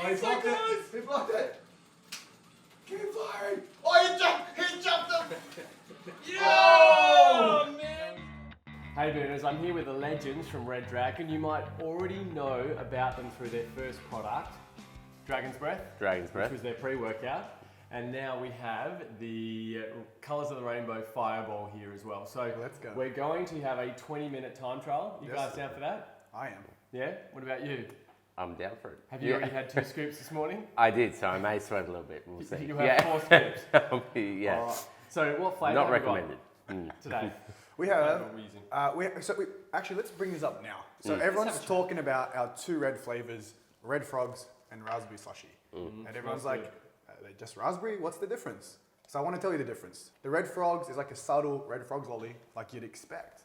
he blocked it. He blocked it. Keep firing. Oh, he jumped him. Oh, man. Hey Burners, I'm here with the legends from Red Dragon. You might already know about them through their first product, Dragon's Breath. Dragon's Breath. Which was their pre-workout. And now we have the Colours of the Rainbow Fireball here as well. So let's go. We're going to have a 20-minute time trial. You guys down for that? I am. Yeah? What about you? I'm down for it. Have you already had 2 scoops this morning? I did, so I may sweat a little bit. We'll see. You have 4 scoops? Yeah. All right. So what flavour Not have you recommended. got today? We have. What are we using? Actually, let's bring this up now. So everyone's talking about our 2 red flavors, red frogs and raspberry slushy. And everyone's like, are they just raspberry? What's the difference? So I want to tell you the difference. The red frogs is like a subtle red frogs lolly, like you'd expect.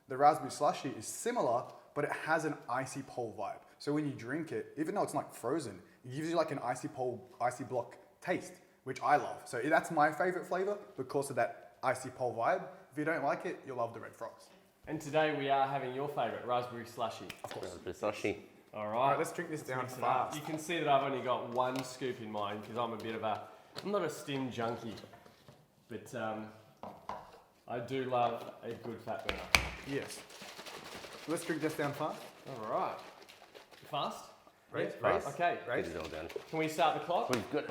The raspberry slushy is similar, but it has an icy pole vibe. So when you drink it, even though it's not frozen, it gives you like an icy pole, icy block taste, which I love. So that's my favorite flavor because of that icy pole vibe. If you don't like it, you'll love the red frogs. And today we are having your favourite, raspberry slushy. Of course. Raspberry slushy. All All right. right, let's drink this down Mix it up. fast. You can see that I've only got 1 scoop in mine because I'm not a stim junkie, but I do love a good fat burner. Yes. Let's drink this down fast. All right. Fast? Right? Yeah? Fast. Okay. Right? Get it all done. Can we start the clock? We've got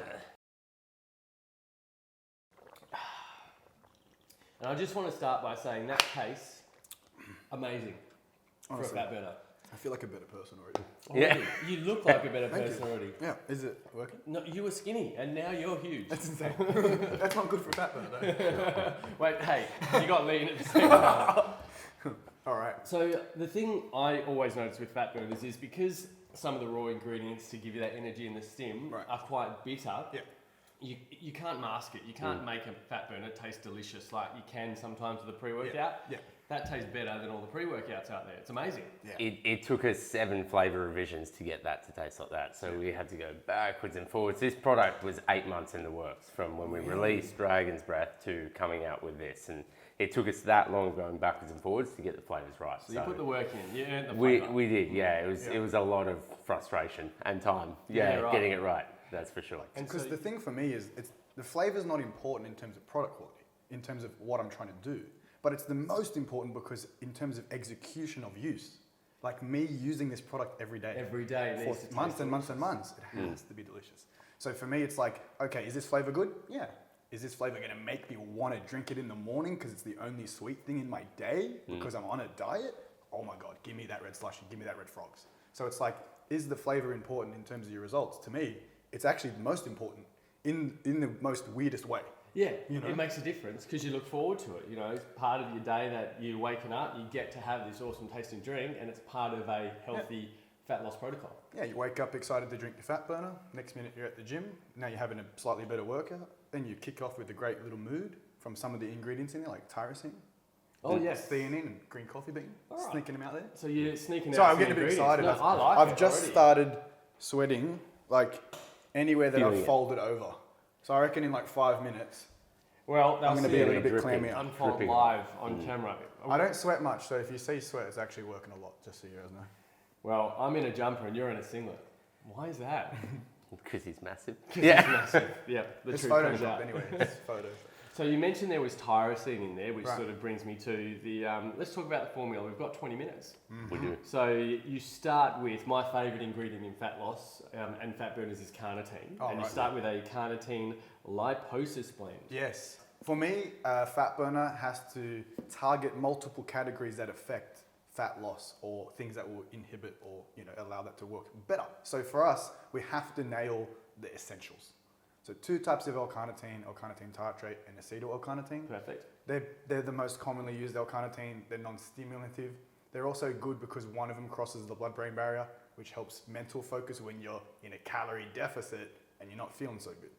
And I just want to start by saying that tastes amazing Honestly, for a fat burner. I feel like a better person already. Yeah. Already. You look like a better Thank person you. already. Yeah, is it working? No, you were skinny and now you're huge. That's insane. That's not good for a fat burner though. Wait, hey, you got lean at the same time. All right. So the thing I always notice with fat burners is because some of the raw ingredients to give you that energy in the stim are quite bitter. Yeah. You can't mask it. You can't make a fat burner taste delicious like you can sometimes with a pre-workout. Yeah. That tastes better than all the pre-workouts out there. It's amazing. Yeah. It took us 7 flavour revisions to get that to taste like that. So we had to go backwards and forwards. This product was 8 months in the works from when we released Dragon's Breath to coming out with this. And it took us that long going backwards and forwards to get the flavours right. So you put the work in. You earned the flavour. We did, yeah. It was a lot of frustration and time. Getting it right. That's for sure. Because the thing for me is, the flavor's not important in terms of product quality, in terms of what I'm trying to do, but it's the most important because in terms of execution of use, like me using this product every day. Every day it needs to For months taste and months and months, it has to be delicious. So for me, it's like, okay, is this flavor good? Yeah. Is this flavor gonna make me wanna drink it in the morning because it's the only sweet thing in my day because I'm on a diet? Oh my God, give me that red slushy, give me that red frogs. So it's like, is the flavor important in terms of your results? To me, it's actually the most important in the most weirdest way. Yeah, You know? it makes a difference because you look forward to it. You know, it's part of your day that you're waking up, you get to have this awesome tasting drink, and it's part of a healthy fat loss protocol. Yeah, you wake up excited to drink your fat burner. Next minute you're at the gym. Now you're having a slightly better workout. Then you kick off with a great little mood from some of the ingredients in there, like tyrosine. Oh yes, Theanine and green coffee bean. All right. Sneaking them out there. So you're sneaking out. Sorry, I'm some getting a bit ingredients. excited. No, I like I've it just already. started sweating like anywhere that Feeling I've it. folded over. So I reckon in like 5 minutes, Well, I'm that's going to be a it. little bit dripping. clammy up. Unfold dripping. live on camera. I don't sweat much, so if you see sweat, it's actually working a lot, just so you guys know. Well, I'm in a jumper and you're in a singlet. Why is that? Because he's massive. It's massive. Yeah, the It's truth comes Photoshop out. anyway, it's Photoshop. So you mentioned there was tyrosine in there, which Right. sort of brings me to the. Let's talk about the formula. We've got 20 minutes. We do. So you start with my favourite ingredient in fat loss and fat burners is carnitine, Oh, and you right. start with a carnitine liposis blend. Yes. For me, a fat burner has to target multiple categories that affect fat loss or things that will inhibit or allow that to work better. So for us, we have to nail the essentials. So 2 types of L-carnitine, L-carnitine tartrate and acetyl L-carnitine. Perfect. They're the most commonly used L-carnitine. They're non-stimulative. They're also good because one of them crosses the blood-brain barrier, which helps mental focus when you're in a calorie deficit and you're not feeling so good.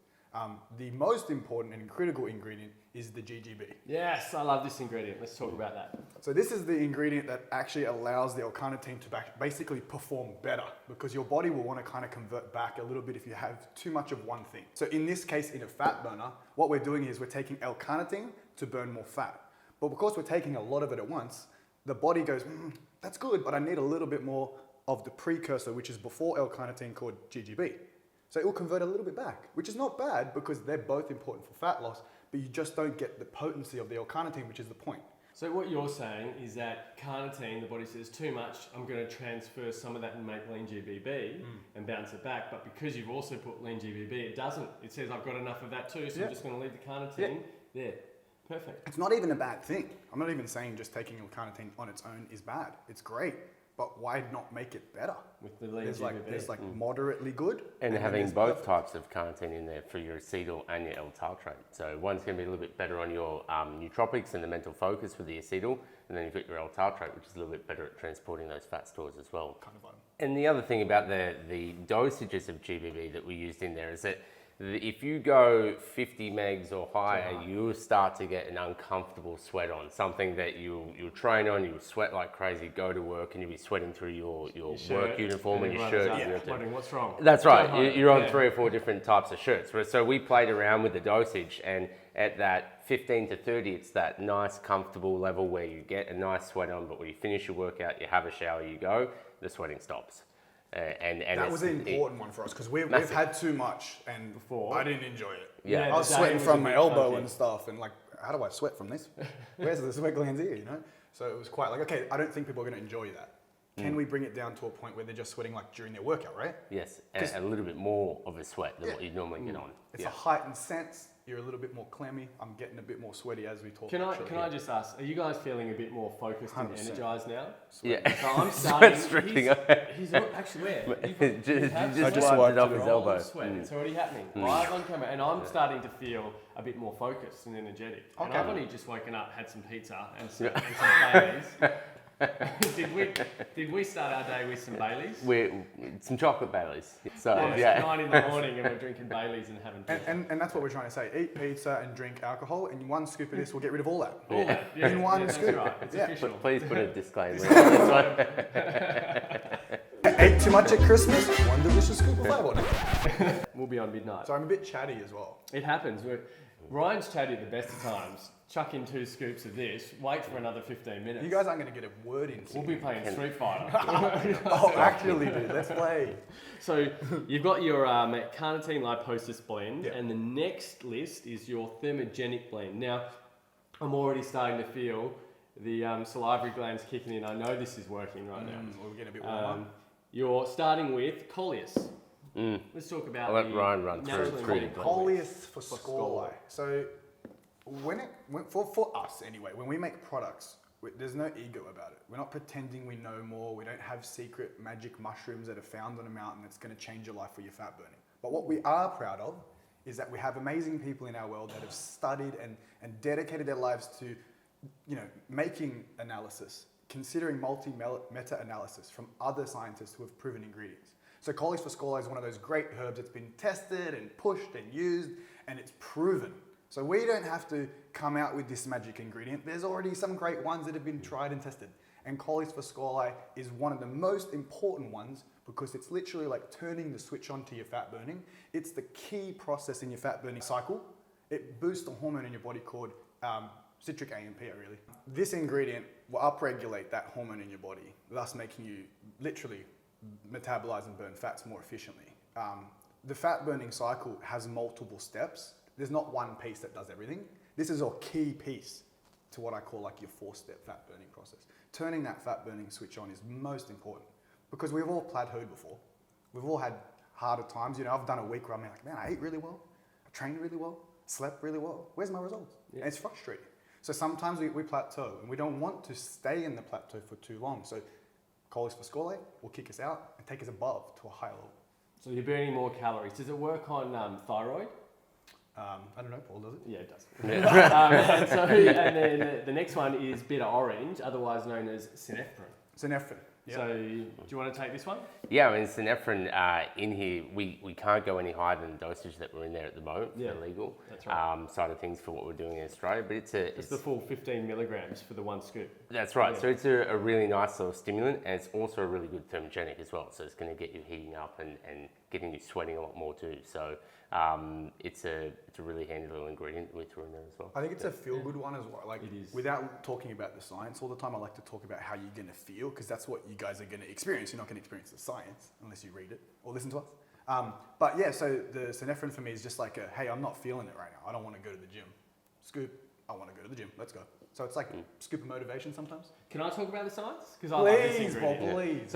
The most important and critical ingredient is the GGB. Yes, I love this ingredient. Let's talk about that. So this is the ingredient that actually allows the L-carnitine to basically perform better because your body will want to kind of convert back a little bit if you have too much of one thing. So in this case, in a fat burner, what we're doing is we're taking L-carnitine to burn more fat. But because we're taking a lot of it at once, the body goes, that's good, but I need a little bit more of the precursor, which is before L-carnitine called GGB. So it will convert a little bit back, which is not bad because they're both important for fat loss, but you just don't get the potency of the L-carnitine, which is the point. So what you're saying is that carnitine, the body says too much, I'm going to transfer some of that and make lean GBB and bounce it back. But because you've also put lean GBB, it doesn't. It says I've got enough of that too, so I'm just going to leave the carnitine there. Perfect. It's not even a bad thing. I'm not even saying just taking L-carnitine on its own is bad. It's great, but why not make it better? With the lean There's GBB. there's moderately good. And having there's both perfect. types of carnitine in there for your acetyl and your L-tartrate. So one's going to be a little bit better on your nootropics and the mental focus with the acetyl, and then you've got your L-tartrate, which is a little bit better at transporting those fat stores as well. Kind of fun. And the other thing about the dosages of GBB that we used in there is that if you go 50 megs or higher, you'll start to get an uncomfortable sweat on. Something that you'll train on, you'll sweat like crazy, go to work, and you'll be sweating through your work uniform and your shirt. Wondering what's wrong. That's right. You're on 3 or 4 different types of shirts. So we played around with the dosage, and at that 15 to 30, it's that nice, comfortable level where you get a nice sweat on, but when you finish your workout, you have a shower, you go, the sweating stops. And that was an important one for us because we've had too much and Before. I didn't enjoy it. Yeah. I was the day sweating was from a my bit elbow funky. and stuff, and like, how do I sweat from this? Where's the sweat glands here, you know? So it was quite like, okay, I don't think people are going to enjoy that. Can we bring it down to a point where they're just sweating like during their workout, right? Yes, and a little bit more of a sweat than what you normally get on. It's a heightened sense. You're a little bit more clammy. I'm getting a bit more sweaty as we talk. Can I just ask, are you guys feeling a bit more focused and 100%. energized now? Yeah. So I'm starting. Sweat's drifting. He's actually where? Just just wiped it off wiped it his off. elbow. Sweat. It's already happening live on camera, and I'm starting to feel a bit more focused and energetic. And Okay. I've only just woken up, had some pizza and some Baileys. Did we start our day with some Baileys? Some chocolate Baileys. So It's yeah. 9 in the morning and we're drinking Baileys and having pizza. And that's what we're trying to say. Eat pizza and drink alcohol, and one scoop of this will get rid of all that. All that, yeah, In one that's scoop. right. It's Yeah. official. Please put a disclaimer in this one. Ate too much at Christmas, one delicious scoop of fiber. We'll be on midnight. So I'm a bit chatty as well. It happens. Ryan's chatty at the best of times. Chuck in 2 scoops of this, wait for another 15 minutes. You guys aren't going to get a word in. We'll be playing Street Fighter. Oh, actually, dude, let's play. So you've got your carnitine liposis blend, Yeah. and the next list is your thermogenic blend. Now, I'm already starting to feel the salivary glands kicking in. I know this is working right now. We're getting a bit warmer. You're starting with coleus. Let's talk about I'll let the Ryan run through natural it. ingredient. Coleus for Scorli. So for us anyway, when we make products, there's no ego about it. We're not pretending we know more. We don't have secret magic mushrooms that are found on a mountain that's going to change your life for your fat burning. But what we are proud of is that we have amazing people in our world that have studied and dedicated their lives to, making analysis, considering meta-analysis from other scientists who have proven ingredients. So Coleus for Scorli is one of those great herbs that's been tested and pushed and used, and it's proven. So we don't have to come out with this magic ingredient. There's already some great ones that have been tried and tested. And Coleus for Scorli is one of the most important ones because it's literally like turning the switch on to your fat burning. It's the key process in your fat burning cycle. It boosts the hormone in your body called citric AMP, really. This ingredient will upregulate that hormone in your body, thus making you literally metabolize and burn fats more efficiently. The fat burning cycle has multiple steps. There's not one piece that does everything. This is a key piece to what I call like your 4-step fat burning process. Turning that fat burning switch on is most important because we've all plateaued before. We've all had harder times. I've done a week where I'm like, man, I ate really well, I trained really well, slept really well. Where's my results? Yeah. And it's frustrating. So sometimes we plateau and we don't want to stay in the plateau for too long. So Coleus for Scorli will kick us out and take us above to a higher level. So you're burning more calories. Does it work on thyroid? I don't know, Paul, does it? Yeah, it does. And then the next one is bitter orange, otherwise known as synephrine. Synephrine. Yep. So do you want to take this one? Yeah, I mean, synephrine in here, we can't go any higher than the dosage that we're in there at the moment for the legal that's right. side of things for what we're doing in Australia. But It's the full 15 milligrams for the 1 scoop. That's right. Yeah. So it's a really nice little stimulant, and it's also a really good thermogenic as well. So it's going to get you heating up and getting you sweating a lot more too. So it's a really handy little ingredient we threw in there as well. I think it's a feel-good one as well. Like, It is. without talking about the science all the time, I like to talk about how you're going to feel because that's what you guys are going to experience. You're not going to experience the science unless you read it or listen to us. But yeah, so the synephrine for me is just like hey, I'm not feeling it right now. I don't want to go to the gym. Scoop, I want to go to the gym. Let's go. So it's like scoop of motivation sometimes. Can I talk about the science? Because I love this ingredient. Please.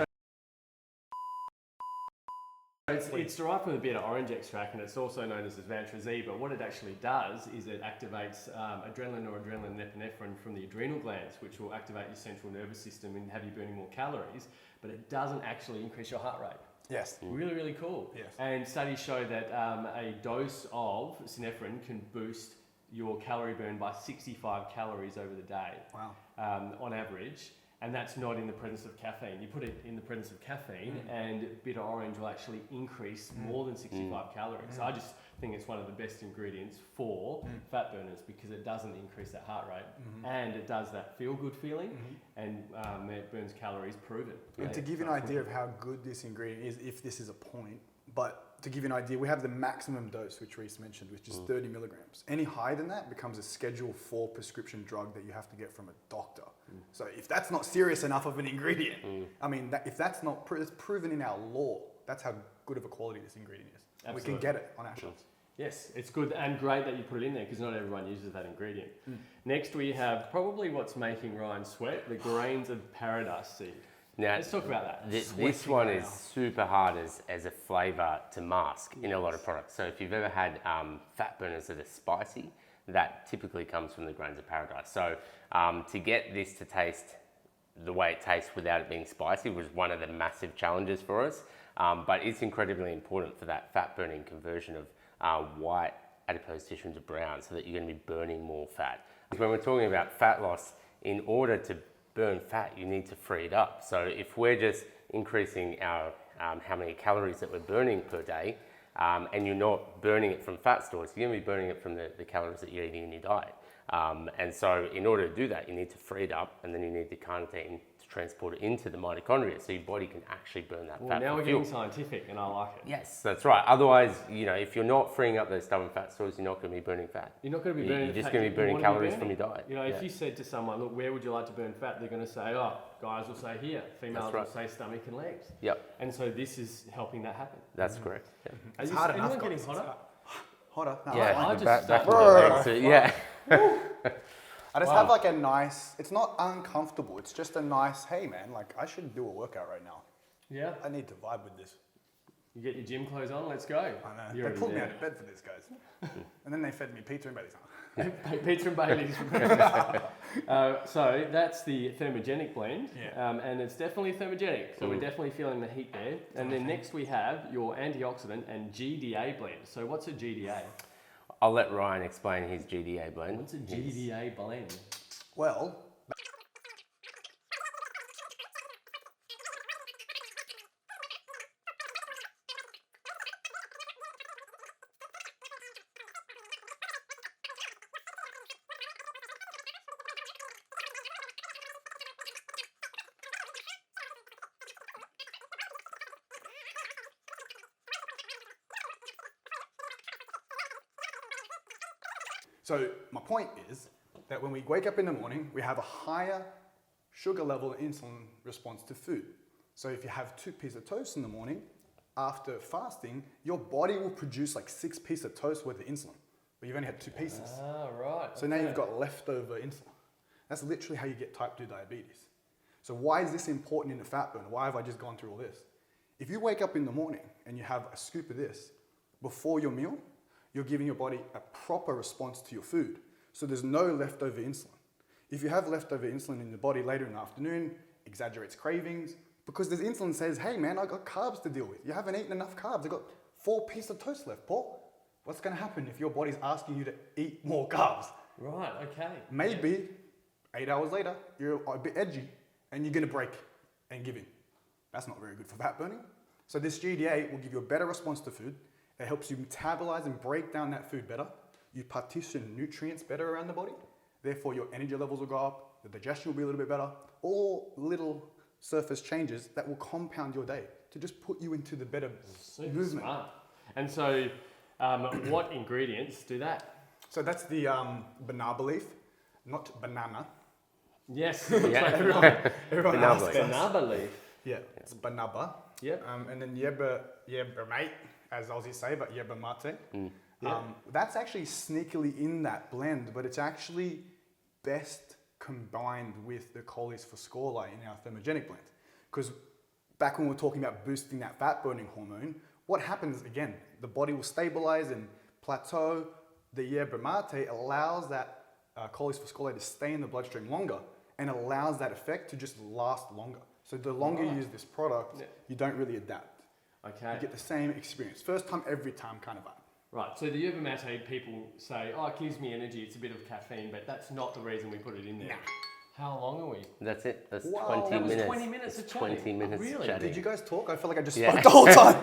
So it's derived from the Vienna Orange extract, and it's also known as Vantrazine. But what it actually does is it activates adrenaline or adrenaline epinephrine from the adrenal glands, which will activate your central nervous system and have you burning more calories. But it doesn't actually increase your heart rate. Yes. Really, really cool. Yes. And studies show that a dose of synephrine can boost your calorie burn by 65 calories over the day. Wow. On average. And that's not in the presence of caffeine. You put it in the presence of caffeine and bitter orange will actually increase more than 65 calories. So I just think it's one of the best ingredients for fat burners because it doesn't increase that heart rate and it does that feel-good feeling and it burns calories, proven. And to give you an idea of how good this ingredient is, if this is a point, but to give you an idea, we have the maximum dose, which Reese mentioned, which is 30 milligrams. Any higher than that becomes a Schedule 4 prescription drug that you have to get from a doctor. So if that's not serious enough of an ingredient, I mean, if that's not it's proven in our law, that's how good of a quality this ingredient is. Absolutely. We can get it on our shelves. Yes, it's good and great that you put it in there because not everyone uses that ingredient. Next we have probably what's making Ryan sweat, the grains of paradise seed. Now, Let's talk about that. This one is super hard as a flavour to mask in a lot of products. So if you've ever had fat burners that are spicy, that typically comes from the grains of paradise. So to get this to taste the way it tastes without it being spicy was one of the massive challenges for us. But it's incredibly important for that fat burning conversion of white adipose tissue into brown so that you're going to be burning more fat. When we're talking about fat loss, in order to burn fat, you need to free it up. So if we're just increasing our how many calories that we're burning per day, and you're not burning it from fat stores, you're going to be burning it from the calories that you're eating in your diet. And so in order to do that, you need to free it up, and then you need the carnitine to transport it into the mitochondria so your body can actually burn that fat. Now we're getting scientific and I like it. Yes, that's right. Otherwise, if you're not freeing up those stubborn fat stores, you're not going to be burning fat. You're not going to be burning You're just fat. going to be burning calories from your diet. If you said to someone, look, where would you like to burn fat? They're going to say, oh, guys will say here, females will say stomach and legs. Yep. And so this is helping that happen. That's correct. Yeah. It's hard enough, anyone getting guys. hotter? Hotter? No, Yeah, I the just back stuck of the legs, so, yeah. I just have like a nice, it's not uncomfortable, it's just a nice, hey man, like I should do a workout right now. Yeah. I need to vibe with this. You get your gym clothes on, let's go. I know. You're They pulled me there. out of bed for this, guys. And then they fed me pizza and Bailey's. Pizza and Bailey's for breakfast. So that's the Thermogenic blend, and it's definitely thermogenic. So we're definitely feeling the heat there. And then next we have your antioxidant and GDA blend. So what's a GDA? I'll let Ryan explain his GDA blend. What's a GDA blend? Well, so my point is that when we wake up in the morning, we have a higher sugar level insulin response to food. So if you have 2 pieces of toast in the morning, after fasting, your body will produce like 6 pieces of toast worth of insulin, but you've only had 2 pieces. Ah, right. So now you've got leftover insulin. That's literally how you get type 2 diabetes. So why is this important in the fat burner? Why have I just gone through all this? If you wake up in the morning and you have a scoop of this before your meal, you're giving your body a proper response to your food. So there's no leftover insulin. If you have leftover insulin in the body later in the afternoon, exaggerates cravings, because this insulin says, hey man, I got carbs to deal with. You haven't eaten enough carbs. I got 4 pieces of toast left, Paul. What's gonna happen if your body's asking you to eat more carbs? Right, okay. Maybe 8 hours later, you're a bit edgy and you're gonna break and give in. That's not very good for fat burning. So this GDA will give you a better response to food. It helps you metabolize and break down that food better. You partition nutrients better around the body. Therefore, your energy levels will go up. The digestion will be a little bit better. All little surface changes that will compound your day to just put you into the better Super movement. smart. And so what ingredients do that? So that's the banana leaf, not banana. Yes. Everyone Banana asks leaf. us. Banana leaf. Yeah, it's banaba. Yep. And then yeba mate as Aussies say, but yerba mate. That's actually sneakily in that blend, but it's actually best combined with the Coleus Foscoli in our thermogenic blend. Because back when we were talking about boosting that fat burning hormone, what happens again? The body will stabilize and plateau. The yerba mate allows that Coleus Foscoli to stay in the bloodstream longer and allows that effect to just last longer. So the longer you use this product, you don't really adapt. Okay. You get the same experience. First time, every time kind of vibe. Right, so the yerba mate, people say, oh, it gives me energy, it's a bit of caffeine, but that's not the reason we put it in there. Nah. How long are we? That's it. That's Wow. 20 That was minutes. 20 minutes of chatting. 20 minutes Really? chatting. Did you guys talk? I felt like I just Yeah. spoke the whole time.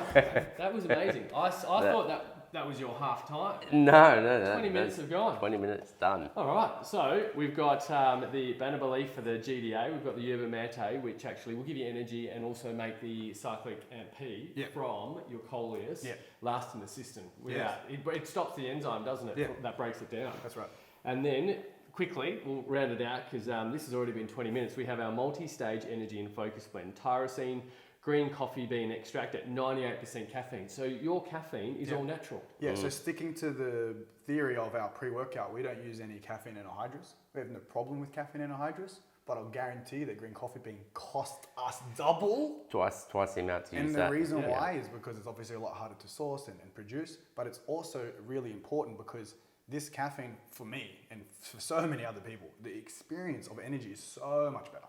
That was amazing. I thought that was your half time. No. 20 minutes have gone. 20 minutes done. All right, so we've got the banana leaf for the GDA, we've got the yerba mate, which actually will give you energy and also make the cyclic AMP from your coleus last in the system. Without, it stops the enzyme, doesn't it? Yeah. That breaks it down. That's right. And then, quickly, we'll round it out because this has already been 20 minutes. We have our multi-stage energy and focus blend. Tyrosine, green coffee bean extract at 98% caffeine. So your caffeine is all natural. Yeah, so sticking to the theory of our pre-workout, we don't use any caffeine anhydrous. We have no problem with caffeine anhydrous, but I'll guarantee that green coffee bean cost us double. Twice the amount to use And that. the reason why is because it's obviously a lot harder to source and produce, but it's also really important because this caffeine, for me and for so many other people, the experience of energy is so much better.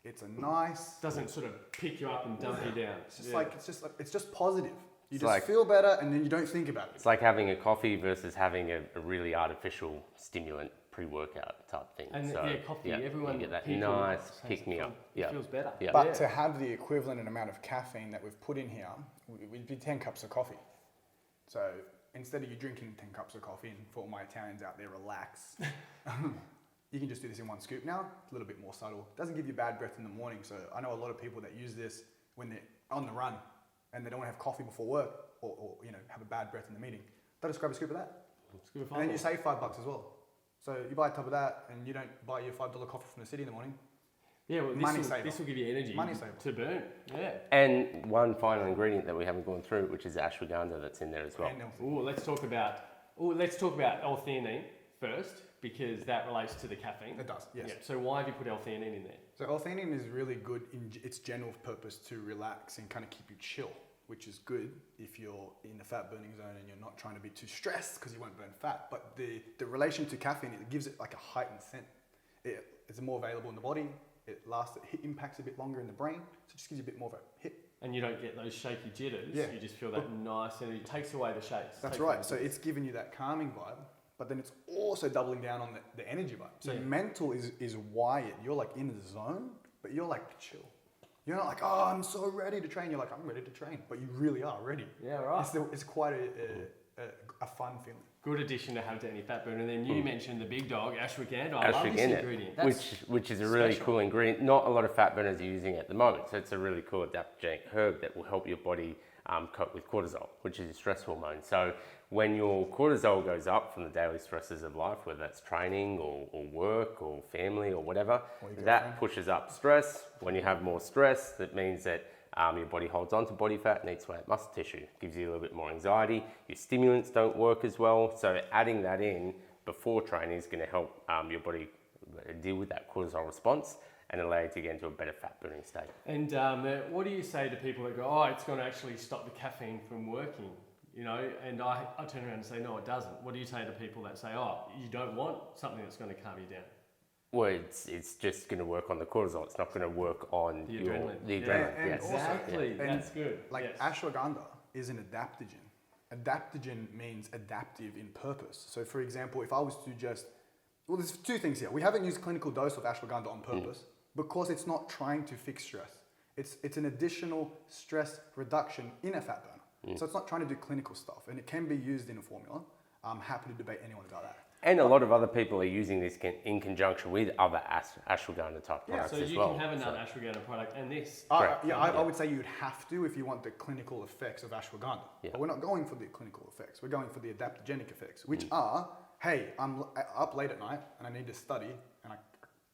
It's a nice... Doesn't sort of pick you up and dump you down. It's just it's just positive. You It's just like- feel better and then you don't think about it. It's like having a coffee versus having a really artificial stimulant pre-workout type thing. And so, coffee, yeah, everyone... you get that people nice say pick me up. It feels better. Yeah. But to have the equivalent amount of caffeine that we've put in here, we'd be 10 cups of coffee. So instead of you drinking 10 cups of coffee, and for all my Italians out there, relax. You can just do this in one scoop now. It's a little bit more subtle. Doesn't give you bad breath in the morning. So I know a lot of people that use this when they're on the run and they don't want to have coffee before work or have a bad breath in the meeting. They'll just grab a scoop of that. And then you save $5 as well. So you buy a tub of that and you don't buy your $5 coffee from the city in the morning. Yeah, well, Money saver. this will give you energy Money saver. to burn. Yeah. And one final ingredient that we haven't gone through, which is ashwagandha that's in there as well. Let's talk about L-theanine first because that relates to the caffeine. It does, yes. Yeah. So why have you put L-theanine in there? So L-theanine is really good in its general purpose to relax and kind of keep you chill, which is good if you're in the fat burning zone and you're not trying to be too stressed because you won't burn fat. But the relation to caffeine, it gives it like a heightened scent. It's more available in the body. It impacts a bit longer in the brain, so it just gives you a bit more of a hit. And you don't get those shaky jitters. Yeah. You just feel that nice energy. It takes away the shakes. That's right. So it's giving you that calming vibe, but then it's also doubling down on the energy vibe. So mental is wired. You're like in the zone, but you're like chill. You're not like, oh, I'm so ready to train. You're like, I'm ready to train, but you really are ready. Yeah, right. It's quite a fun feeling. Good addition to have to any fat burner. And then you mentioned the big dog, ashwagandha. I love this ingredient. Which is a really cool ingredient. Not a lot of fat burners are using it at the moment, so it's a really cool adaptogenic herb that will help your body cope with cortisol, which is a stress hormone. So when your cortisol goes up from the daily stresses of life, whether that's training or work or family or whatever, that pushes up stress. When you have more stress, that means that your body holds on to body fat and eats away at muscle tissue, gives you a little bit more anxiety. Your stimulants don't work as well. So adding that in before training is going to help your body deal with that cortisol response and allow you to get into a better fat burning state. And what do you say to people that go, oh, it's going to actually stop the caffeine from working? You know, and I turn around and say, no, it doesn't. What do you say to people that say, oh, you don't want something that's going to calm you down? Well, it's just going to work on the cortisol. It's not going to work on the adrenaline. The adrenaline. And Yes. Exactly. And That's good. Like ashwagandha is an adaptogen. Adaptogen means adaptive in purpose. So for example, if I was to there's two things here. We haven't used clinical dose of ashwagandha on purpose because it's not trying to fix stress. It's an additional stress reduction in a fat burner. So it's not trying to do clinical stuff, and it can be used in a formula. I'm happy to debate anyone about that. And a lot of other people are using this in conjunction with other ashwagandha type products So as you well. can have another ashwagandha product and this. I would say you'd have to if you want the clinical effects of ashwagandha. Yeah. But we're not going for the clinical effects. We're going for the adaptogenic effects, which are, hey, I'm up late at night and I need to study, and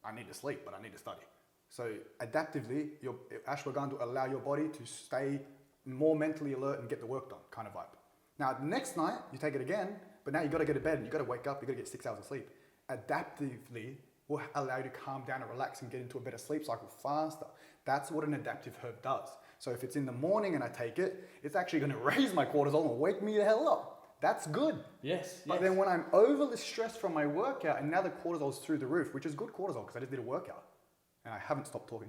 I need to sleep, but I need to study. So adaptively, your ashwagandha will allow your body to stay more mentally alert and get the work done kind of vibe. Now, the next night, you take it again, but now you got to go to bed and you got to wake up, you got to get 6 hours of sleep. Adaptively will allow you to calm down and relax and get into a better sleep cycle faster. That's what an adaptive herb does. So if it's in the morning and I take it, it's actually going to raise my cortisol and wake me the hell up. That's good. Yes. But then when I'm overly stressed from my workout and now the cortisol's through the roof, which is good cortisol because I just did a workout and I haven't stopped talking.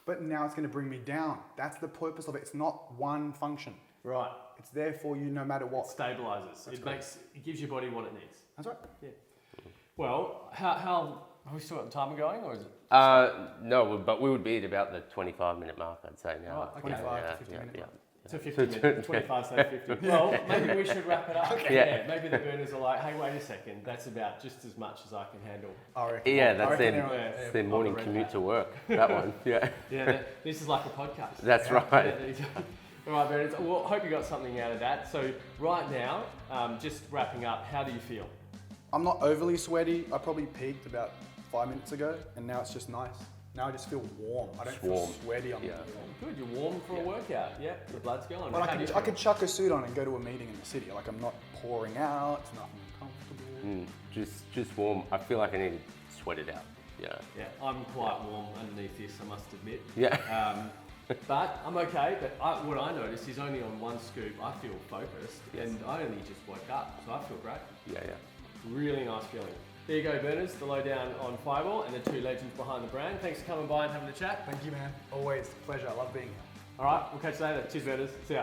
But now it's going to bring me down. That's the purpose of it. It's not one function. Right. It's there for you no matter what. It stabilizes. It gives your body what it needs. That's right. Yeah. Well, how have we still got the timer going, or is it? No, but we would be at about the 25-minute mark, I'd say now. Right, okay. 25 to 50 minutes. It's a 50 minute, 25 to 50. Well, maybe we should wrap it up. Okay. Yeah. Maybe the burners are like, hey, wait a second, that's about just as much as I can handle. I reckon. Yeah, I that's reckon their, they're- it's their morning I've read commute that. to work. That one, yeah. Yeah, this is like a podcast. That's Yeah, right. there you go. All right, Bernard. Well, I hope you got something out of that. So right now, just wrapping up, how do you feel? I'm not overly sweaty. I probably peaked about 5 minutes ago, and now it's just nice. Now I just feel warm. I don't feel Warm. sweaty. I'm Yeah. Good, you're warm for a workout. Yeah, the blood's going. But How do you I could chuck a suit on and go to a meeting in the city. Like I'm not pouring out. It's nothing comfortable. Just warm. I feel like I need to sweat it out. Yeah. Yeah, I'm quite warm underneath this, I must admit. Yeah. But I'm okay. But what I noticed is only on one scoop, I feel focused, Yes. and I only just woke up, so I feel great. Yeah, yeah. Really nice feeling. There you go, Berners, the lowdown on Fireball and the two legends behind the brand. Thanks for coming by and having a chat. Thank you, man. Always pleasure. I love being here. All right, we'll catch you later. Cheers, Berners. See ya.